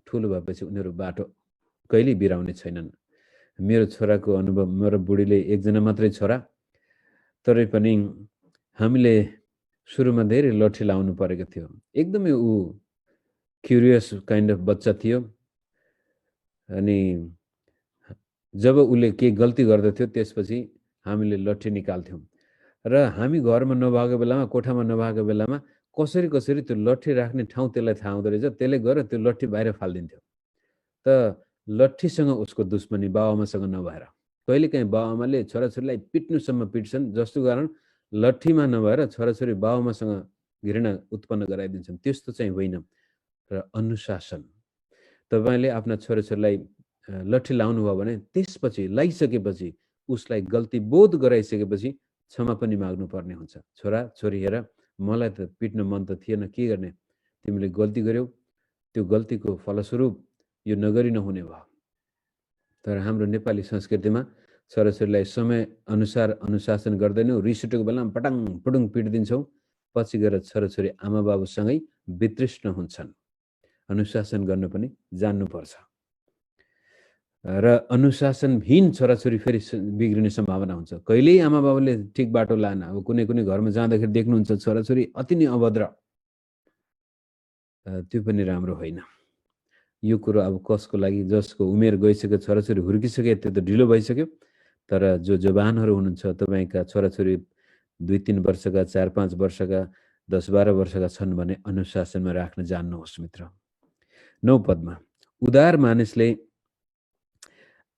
ठुलो भएपछि उनीहरू बाटो कहिल्यै बिराउने छैनन्। मेरो छोराको अनुभव, मेरो बुढीले एकजना मात्रै छोरा, तरै पनि हामीले सुरुमा धेरै लट्ठी लाउनु परेको थियो। एकदमै ऊ क्युरियस काइन्ड अफ बच्चा थियो। अनि जब उसले केही गल्ती गर्दथ्यो त्यसपछि हामीले लट्ठी निकाल्थ्यौँ र हामी घरमा नभएको बेलामा, कोठामा नभएको बेलामा कसरी त्यो लट्ठी राख्ने ठाउँ त्यसलाई थाहा हुँदो रहेछ। त्यसले गएर त्यो लट्ठी बाहिर फालिदिन्थ्यो। त लट्ठीसँग उसको दुश्मनी बाबुआमासँग नभएर। कहिलेकाहीँ बाबुआमाले छोराछोरीलाई पिट्नुसम्म पिट्छन्, जसको कारण लट्ठीमा नभएर छोराछोरी बाबुआमासँग घृणा उत्पन्न गराइदिन्छन्। त्यस्तो चाहिँ होइन। र अनुशासन। तपाईँले आफ्ना छोराछोरीलाई लट्ठी लाउनुभयो भने त्यसपछि लाइसकेपछि उसलाई गल्ती बोध गराइसकेपछि क्षमा पनि माग्नुपर्ने हुन्छ। छोरा छोरी हेर, मलाई त पिट्न मन त थिएन, के गर्ने, तिमीले गल्ती गर्यौ, त्यो गल्तीको फलस्वरूप यो नगरी नहुने भयो। तर हाम्रो नेपाली संस्कृतिमा छोराछोरीलाई समय अनुसार अनुशासन गर्दैनौँ। रिस उठेको बेलामा पटाङ पुडुङ पिटिदिन्छौँ। पछि गएर छोराछोरी आमा बाबुसँगै वितृष्ण हुन्छन्। अनुशासन गर्न पनि जान्नुपर्छ। र अनुशासनहीन छोराछोरी फेरि बिग्रिने सम्भावना हुन्छ। कहिल्यै आमा बाबुले ठिक बाटो लाएन। अब कुनै कुनै घरमा जाँदाखेरि देख्नुहुन्छ छोराछोरी अति नै अभद्र, त्यो पनि राम्रो होइन। यो कुरो अब कसको लागि, जसको उमेर गइसक्यो, छोराछोरी हुर्किसके, त्यो त ढिलो भइसक्यो। तर जो जवानहरू हुनुहुन्छ, तपाईँका छोराछोरी 2-3 वर्षका, 4-5 वर्षका, 10-12 वर्षका छन् भने अनुशासनमा राख्न जान्नुहोस् मित्र। 9 पदमा उदार मानिसले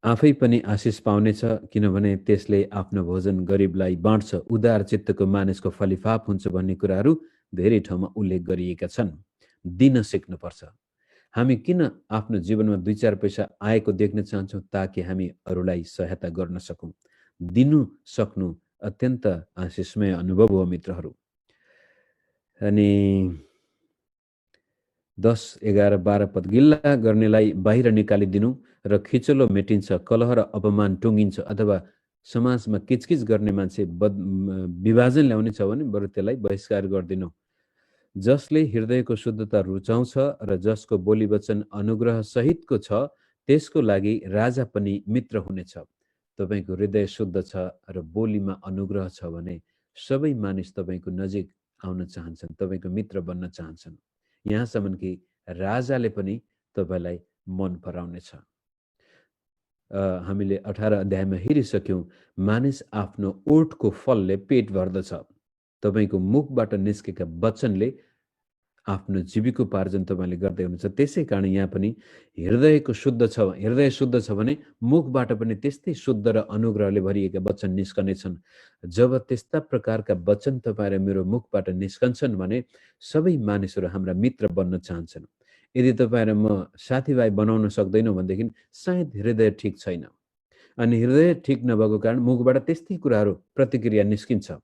आफै पनि आशिष पाउनेछ, किनभने त्यसले आफ्नो भोजन गरिबलाई बाँड्छ। उदार चित्तको मानिसको फलिफाप हुन्छ भन्ने कुराहरू धेरै ठाउँमा उल्लेख गरिएका छन्। दिन सिक्नुपर्छ। हामी किन आफ्नो जीवनमा 2-4 पैसा आएको देख्न चाहन्छौँ? ताकि हामी अरूलाई सहायता गर्न सकौँ। दिनु सक्नु अत्यन्त आशिषमय अनुभव हो मित्रहरू। अनि 10, 11, 12 पद गिल्ला गर्नेलाई बाहिर निकालिदिनु र खिचलो मेटिन्छ, कलह र अपमान टुङ्गिन्छ। अथवा समाजमा किचकिच गर्ने मान्छे विभाजन ल्याउने छ भने बरु त्यसलाई बहिष्कार गरिदिनु। जसले हृदयको शुद्धता रुचाउँछ र जसको बोली वचन अनुग्रह सहितको छ त्यसको लागि राजा पनि मित्र हुनेछ। तपाईँको हृदय शुद्ध छ र बोलीमा अनुग्रह छ भने सबै मानिस तपाईँको नजिक आउन चाहन्छन्, तपाईँको मित्र बन्न चाहन्छन्। यहाँसम्म कि राजाले पनि तपाईँलाई मन पराउनेछ। हामीले 18 अध्यायमा हेरिसक्यौँ, मानिस आफ्नो ओठको फलले पेट भर्दछ। तपाईँको मुखबाट निस्केका वचनले आफ्नो जीविकोपार्जन तपाईँले गर्दै हुनुहुन्छ। त्यसै कारण यहाँ पनि हृदय शुद्ध छ भने मुखबाट पनि त्यस्तै शुद्ध र अनुग्रहले भरिएका वचन निस्कनेछन्। जब त्यस्ता प्रकारका वचन तपाईँ र मेरो मुखबाट निस्कन्छन् भने सबै मानिसहरू हाम्रा मित्र बन्न चाहन्छन्। यदि तपाईँ र म साथीभाइ बनाउन सक्दैनौँ भनेदेखि सायद हृदय ठिक छैन। अनि हृदय ठिक नभएको कारण मुखबाट त्यस्तै कुराहरू प्रतिक्रिया निस्किन्छ।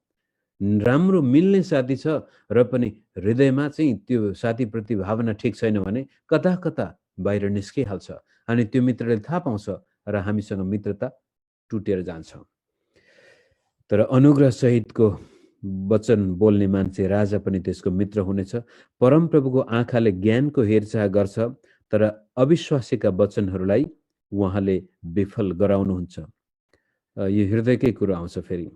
राम्रो मिल्ने साथी छ र पनि हृदयमा चाहिँ त्यो साथीप्रति भावना ठिक छैन भने कता कता बाहिर निस्किहाल्छ। अनि त्यो मित्रले थाहा पाउँछ र हामीसँग मित्रता टुटेर जान्छ। तर अनुग्रह सहितको वचन बोल्ने मान्छे राजा पनि त्यसको मित्र हुनेछ। परमप्रभुको आँखाले ज्ञानको हेरचाह गर्छ, तर अविश्वासीका वचनहरूलाई उहाँले विफल गराउनुहुन्छ। यो हृदयकै कुरो आउँछ। फेरि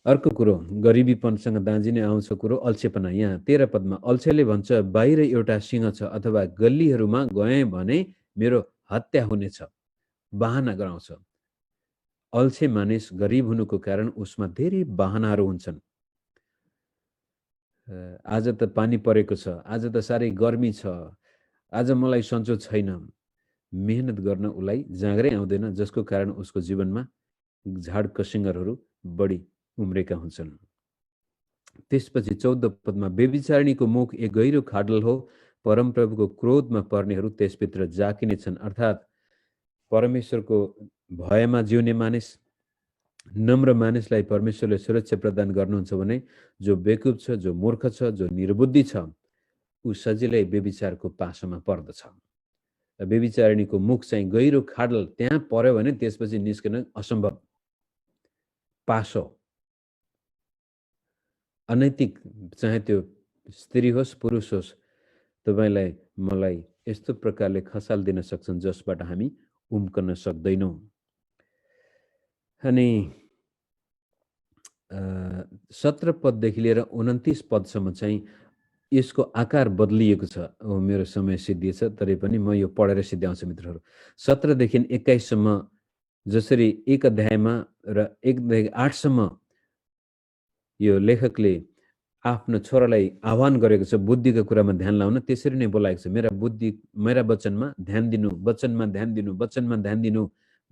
अर्को कुरो गरिबीपनसँग दाँजिने आउँछ कुरो अल्छेपना। यहाँ 13 पदमा अल्छेले भन्छ, बाहिर एउटा सिंह छ, अथवा गल्लीहरूमा गएँ भने मेरो हत्या हुनेछ। बहाना गराउँछ। अल्छे मानिस गरिब हुनुको कारण उसमा धेरै बहानाहरू हुन्छन्। आज त पानी परेको छ, आज त साह्रै गर्मी छ, आज मलाई सन्चो छैन। मेहनत गर्न उसलाई जाँगरै आउँदैन, जसको कारण उसको जीवनमा झाड कसिङ्गरहरू बढी उम्रेका हुन्छन्। त्यसपछि 14 पदमा व्यभिचारिणीको मुख एक गहिरो खाडल हो, परमप्रभुको क्रोधमा पर्नेहरू त्यसभित्र जाकिनेछन्। अर्थात् परमेश्वरको भयमा जिउने मानिस, नम्र मानिसलाई परमेश्वरले सुरक्षा प्रदान गर्नुहुन्छ भने जो बेकुब छ, जो मूर्ख छ, जो निर्बुद्धि छ, ऊ सजिलै व्यभिचारको पासोमा पर्दछ। व्यभिचारिणीको मुख चाहिँ गहिरो खाडल, त्यहाँ पर्यो भने त्यसपछि निस्कन असम्भव। पासो अनैतिक, चाहे त्यो स्त्री होस् पुरुष होस्, तपाईलाई मलाई यस्तो प्रकारले खसाल दिन सक्छन् जसबाट हामी उम्कन सक्दैनौँ। अनि 17 पददेखि लिएर 29 पदसम्म चाहिँ यसको आकार बदलिएको छ। मेरो समय सिद्धिएछ, तरै पनि म यो पढेर सिद्ध्याउँछु मित्रहरू। 17 देखि 21 सम्म जसरी एक अध्यायमा र 1 देखि 8 सम्म यो लेखकले आफ्नो छोरालाई आह्वान गरेको छ बुद्धिको कुरामा ध्यान लाउन, त्यसरी नै बोलाएको छ, मेरा वचनमा ध्यान दिनु, वचनमा ध्यान दिनु, वचनमा ध्यान दिनु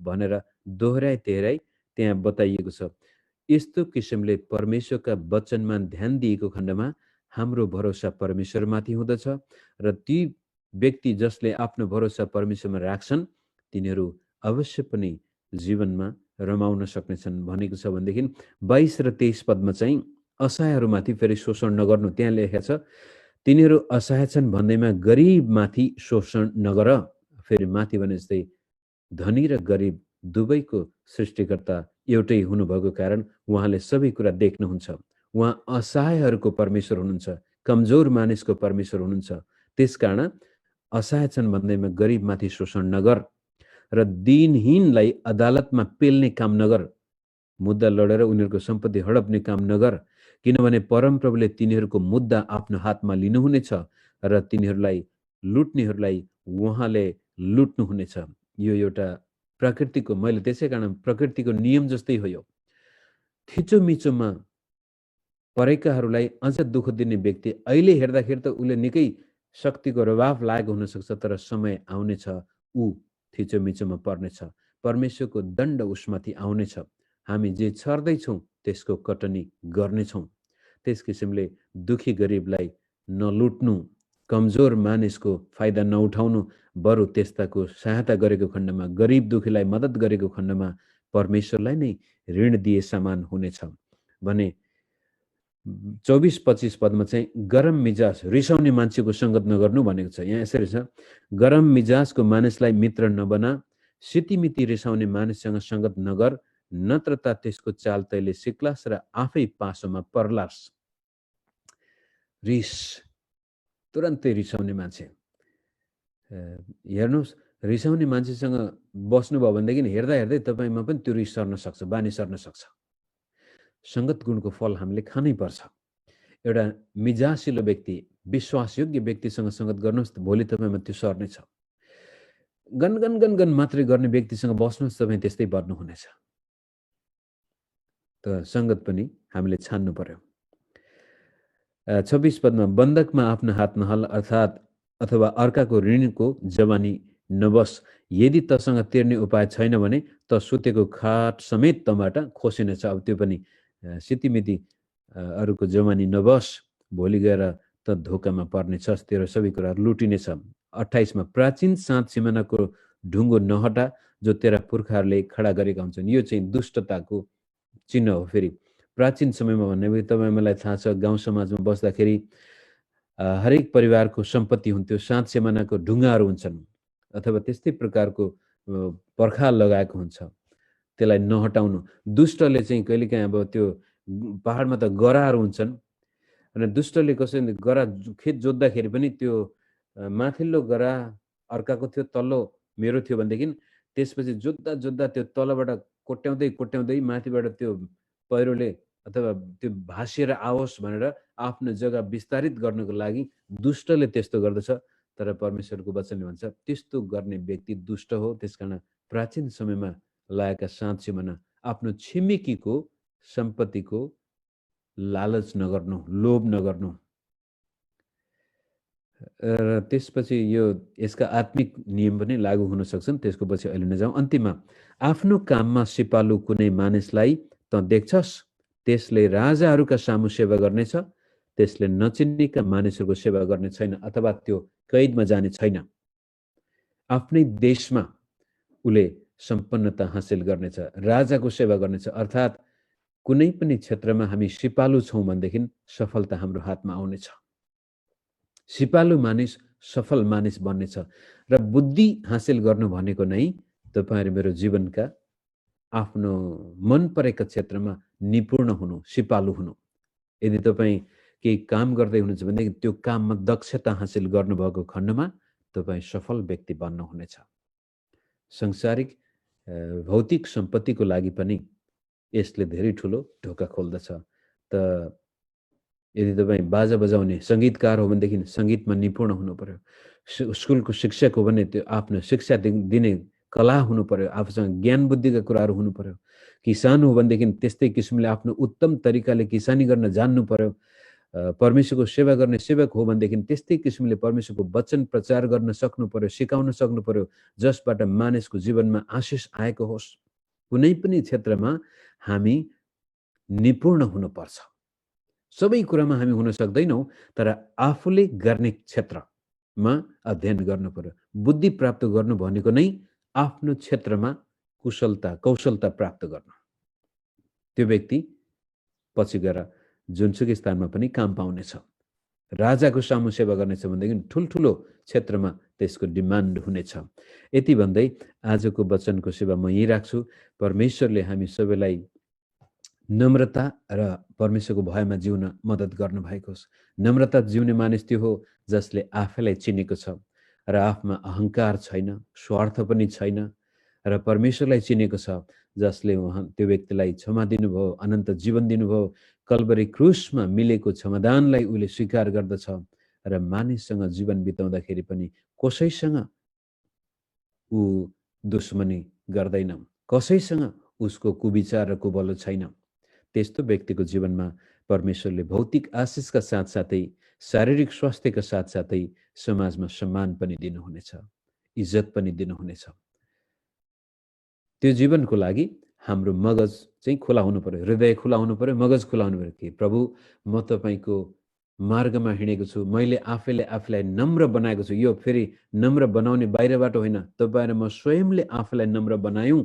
भनेर दोहोऱ्याइ तेह्राइ त्यहाँ बताइएको छ। यस्तो किसिमले परमेश्वरका वचनमा ध्यान दिएको खण्डमा हाम्रो भरोसा परमेश्वरमाथि हुँदछ र ती व्यक्ति जसले आफ्नो भरोसा परमेश्वरमा राख्छन् तिनीहरू अवश्य पनि जीवनमा रमाउन सक्नेछन्। भनेको छ भनेदेखि 22 र 23 पदमा चाहिँ असहायहरूमाथि फेरि शोषण नगर्नु त्यहाँ लेखेको छ। तिनीहरू असहाय छन् भन्दैमा गरिबमाथि शोषण नगर। फेरि माथि भने जस्तै धनी र गरिब दुवैको सृष्टिकर्ता एउटै हुनुभएको कारण उहाँले सबै कुरा देख्नुहुन्छ। उहाँ असहायहरूको परमेश्वर हुनुहुन्छ, कमजोर मानिसको परमेश्वर हुनुहुन्छ। त्यसकारण असहाय छन् भन्दैमा गरिबमाथि शोषण नगर र दिनहीनलाई अदालतमा पेल्ने काम नगर, मुद्दा लडेर उनीहरूको सम्पत्ति हडप्ने काम नगर, किनभने परमप्रभुले तिनीहरूको मुद्दा आफ्नो हातमा लिनुहुनेछ र तिनीहरूलाई लुट्नेहरूलाई उहाँले लुट्नुहुनेछ। यो एउटा प्रकृतिको, मैले त्यसै कारण प्रकृतिको नियम जस्तै हो। यो थिचोमिचोमा परेकाहरूलाई अझ दुःख दिने व्यक्ति अहिले हेर्दाखेरि त उसले निकै शक्तिको प्रभाव लागेको हुनसक्छ, तर समय आउनेछ ऊ थिचोमिचोमा पर्नेछ। परमेश्वरको दण्ड उसमाथि आउनेछ। हामी जे छर्दैछौँ त्यसको कटनी गर्नेछौँ। त्यस किसिमले दुखी गरिबलाई नलुट्नु, कमजोर मानिसको फाइदा नउठाउनु, बरु त्यस्ताको सहायता गरेको खण्डमा, गरिब दुखीलाई मद्दत गरेको खण्डमा परमेश्वरलाई नै ऋण दिए समान हुनेछ भने 24-25 पदमा चाहिँ गरम मिजाज रिसाउने मान्छेको सङ्गत नगर्नु भनेको छ। यहाँ यसरी छ, गरम मिजाजको मानिसलाई मित्र नबना, सितिमिति रिसाउने मानिससँग सङ्गत नगर, नत्रता त्यसको चाल तैले सिक्लास र आफै पासोमा पर्लास। रिस, तुरन्तै रिसाउने मान्छे, हेर्नुहोस् रिसाउने मान्छेसँग बस्नुभयो भनेदेखि हेर्दा हेर्दै तपाईँमा पनि त्यो रिस सर्न सक्छ, बानी सर्न सक्छ। सङ्गत गुणको फल हामीले खानै पर्छ। एउटा मिजासिलो व्यक्ति, विश्वासयोग्य व्यक्तिसँग सङ्गत गर्नुहोस्, भोलि तपाईँमा त्यो सर्नेछ। गनगन गनगन मात्रै गर्ने व्यक्तिसँग बस्नुहोस्, तपाईँ त्यस्तै बन्नुहुनेछ। त सङ्गत पनि हामीले छान्नु पर्यो। 26 पदमा बन्धकमा आफ्नो हात नहाल, अर्थात् अथवा अर्काको ऋणको जवानी नबस। यदि तसँग तिर्ने उपाय छैन भने त सुतेको खाट समेत तँबाट खोसिनेछ। अब त्यो पनि सितिमिति अरूको जवानी नबस, भोलि गएर त धोकामा पर्नेछस्, तेरो सबै कुराहरू लुटिनेछ। 28 मा प्राचीन सात सिमानाको ढुङ्गो नहटा जो तेरा पुर्खाहरूले खडा गरेका हुन्छन्। यो चाहिँ दुष्टताको चिन्ह हो। फेरि प्राचीन समयमा भन्ने बित्तिकै तपाईँ मलाई थाहा छ, गाउँ समाजमा बस्दाखेरि हरेक परिवारको सम्पत्ति हुन्थ्यो, सात सिमानाको ढुङ्गाहरू हुन्छन् अथवा त्यस्तै प्रकारको पर्खाल लगाएको हुन्छ। त्यसलाई नहटाउनु, दुष्टले चाहिँ कहिलेकाहीँ अब त्यो पहाडमा त गराहरू हुन्छन् अनि दुष्टले कसरी गरा खेत जोत्दाखेरि पनि त्यो माथिल्लो गरा अर्काको थियो, तल्लो मेरो थियो भनेदेखि त्यसपछि जोत्दा त्यो तलबाट कोट्याउँदै माथिबाट त्यो पहिरोले अथवा त्यो भासिएर आओस् भनेर आफ्नो जग्गा विस्तारित गर्नको लागि दुष्टले त्यस्तो गर्दछ। तर परमेश्वरको वचनले भन्छ त्यस्तो गर्ने व्यक्ति दुष्ट हो। त्यसकारण प्राचीन समयमा लागेका साँच सिमाना आफ्नो छिमेकीको सम्पत्तिको लालच नगर्नु, लोभ नगर्नु। र त्यसपछि यसका आत्मिक नियम पनि लागू हुन सक्छन्। त्यसको पछि अहिले नजाउँ। अन्तिममा आफ्नो काममा सिपालु कुनै मानिसलाई त देख्छस्, त्यसले राजाहरूका सामु सेवा गर्नेछ, त्यसले नचिनेका मानिसहरूको सेवा गर्ने छैन अथवा त्यो कैदमा जाने छैन। आफ्नै देशमा उसले सम्पन्नता हासिल गर्नेछ, राजाको सेवा गर्नेछ। अर्थात् कुनै पनि क्षेत्रमा हामी सिपालु छौँ भनेदेखि सफलता हाम्रो हातमा आउनेछ। सिपालु मानिस सफल मानिस बन्नेछ। र बुद्धि हासिल गर्नु भनेको नै तपाईहरु मेरो जीवनका आफ्नो मन परेका क्षेत्रमा निपुण हुनु, सिपालु हुनु। यदि तपाई केही काम गर्दै हुनुहुन्छ भने त्यो काममा दक्षता हासिल गर्नुभएको खण्डमा तपाई सफल व्यक्ति बन्न हुनेछ। सांसारिक भौतिक सम्पत्तिको लागि पनि यसले धेरै ठुलो ढोका खोल्दछ। त यदि तपाई बाजा बजाउने संगीतकार हो भनेदेखि संगीतमा निपुण हुनु पर्यो। स्कुलको शिक्षक हो भने त्यो आफ्नो शिक्षा दिने कला हुनु पर्यो, आफूसँग ज्ञान बुद्धिका कुराहरू हुनु पर्यो। किसान हो भनेदेखि त्यस्तै किसिमले आफ्नो उत्तम तरिकाले किसानी गर्न जान्नु पर्यो। परमेश्वरको सेवा गर्ने सेवक हो भनेदेखि त्यस्तै किसिमले परमेश्वरको वचन प्रचार गर्न सक्नु पर्यो, सिकाउन सक्नु पर्यो, जसबाट मानिसको जीवनमा आशिष आएको होस्। कुनै पनि क्षेत्रमा हामी निपुण हुनुपर्छ। सबै कुरामा हामी हुन सक्दैनौँ, तर आफूले गर्ने क्षेत्रमा अध्ययन गर्नु पर्यो। बुद्धि प्राप्त गर्नु भनेको नै आफ्नो क्षेत्रमा कुशलता, कौशलता प्राप्त गर्नु। त्यो व्यक्ति पछि गएर जुनसुकै स्थानमा पनि काम पाउनेछ। राजाको सामु सेवा गर्नेछ भनेदेखि ठुल्ठुलो क्षेत्रमा त्यसको डिमान्ड हुनेछ। यति भन्दै आजको वचनको सेवा म यही राख्छु। परमेश्वरले हामी सबैलाई नम्रता र परमेश्वरको भयमा जिउन मद्दत गर्नु भएको होस्। नम्रता जिउने मानिस त्यो हो जसले आफैलाई चिनेको छ र आफूमा अहंकार छैन, स्वार्थ पनि छैन र परमेश्वरलाई चिनेको छ, जसले त्यो व्यक्तिलाई क्षमा दिनुभयो, अनन्त जीवन दिनुभयो, कल्वरी क्रुसमा मिलेको क्षमादानलाई उसले स्वीकार गर्दछ र मानिससँग जीवन बिताउँदाखेरि पनि कसैसँग ऊ दुश्मनी गर्दैन, कसैसँग उसको कुविचार र कुभलो छैन। त्यस्तो व्यक्तिको जीवनमा परमेश्वरले भौतिक आशिषका साथसाथै शारीरिक स्वास्थ्यका साथसाथै समाजमा सम्मान पनि दिनुहुनेछ, इज्जत पनि दिनुहुनेछ। त्यो जीवनको लागि हाम्रो मगज चाहिँ खुला हुनु पर्यो, हृदय खुला हुनु पर्यो, मगज खुला हुनु पर्यो कि प्रभु म तपाईको मार्गमा हिँडेको छु, मैले आफैलाई नम्र बनाएको छु। यो फेरि नम्र बनाउने बाहिरबाट होइन, तपाईँ र म स्वयंले आफैलाई नम्र बनायौं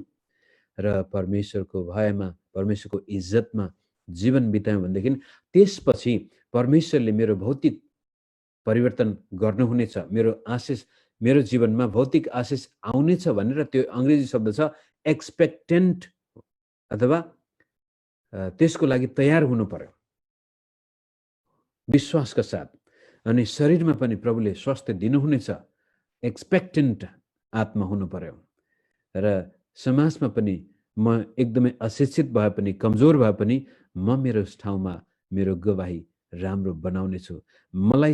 र परमेश्वरको भयमा, परमेश्वरको इज्जतमा जीवन बितायौं भनेदेखि त्यसपछि परमेश्वरले मेरो भौतिक परिवर्तन गर्नुहुनेछ, मेरो आशिष, मेरो जीवनमा भौतिक आशिष आउनेछ भनेर त्यो अंग्रेजी शब्द छ एक्सपेक्टेन्ट, अथवा त्यसको लागि तयार हुनु पर्यो विश्वासका साथ। अनि शरीरमा पनि प्रभुले स्वास्थ्य दिनुहुनेछ, एक्सपेक्टेन्ट आत्मा हुनु पर्यो। र समाजमा पनि म एकदमै अशिक्षित भए पनि, कमजोर भए पनि म मेरो ठाउँमा मेरो गवाही राम्रो बनाउने छु। मलाई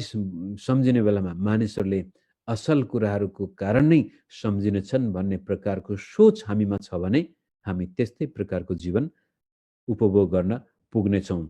सम्झिने बेलामा मानिसहरूले असल कुराहरूको कारण नै सम्झिनेछन् भन्ने प्रकारको सोच हामीमा छ भने हामी त्यस्तै प्रकारको जीवन उपभोग गर्न पुग्नेछौँ।